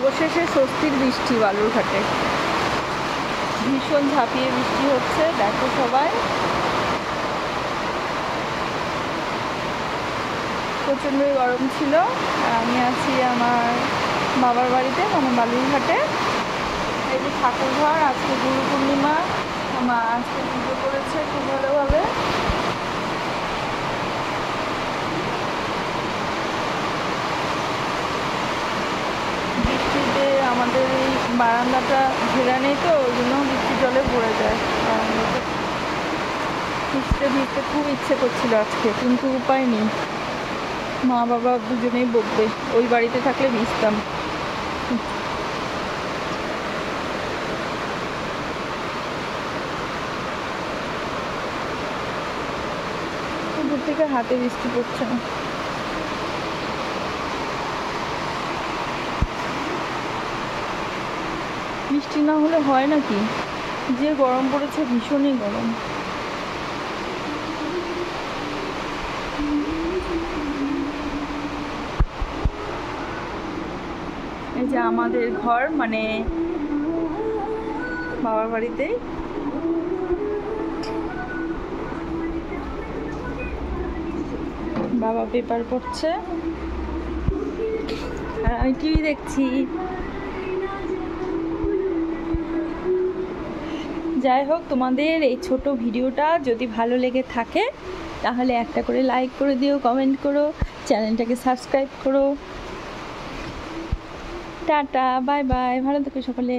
অবশেষে স্বস্তির বৃষ্টি বালুরঘাটে। ভীষণ ঝাঁপিয়ে বৃষ্টি হচ্ছে, দেখো সবাই। প্রচণ্ডই গরম ছিল। আমি আছি আমার বাবার বাড়িতে, মানে বালুরঘাটে। এই যে ঠাকুর ঘর, আজকে গুরু পূর্ণিমা, মা আজকে পুজো করেছে খুব ভালোভাবে। বৃষ্টিতে আমাদের এই বারান্দাটা ঘেরা নেই, তো ওই জন্য বৃষ্টির জলে ভরে যায় বারান্দাতে। ভিজতে ভিজতে খুব ইচ্ছে করছিল আজকে, কিন্তু উপায় নেই, মা বাবা দুজনেই বকবে। ওই বাড়িতে থাকলে ভিজতাম। দূর থেকে হাতে বৃষ্টি পড়ছে না। বৃষ্টি না হলে হয় নাকি, যে গরম পড়েছে, ভীষণই গরম। এই যে আমাদের ঘর, মানে বাবার বাড়িতেই। বাবা পেপার পড়ছে আর আমি টিভি দেখছি। যাই হোক, তোমাদের এই ছোট ভিডিওটা যদি ভালো লেগে থাকে তাহলে একটা করে লাইক করে দিও, কমেন্ট করো, চ্যানেলটাকে সাবস্ক্রাইব করো। টাটা, বাই বাই, ভালো থেকো সকলে।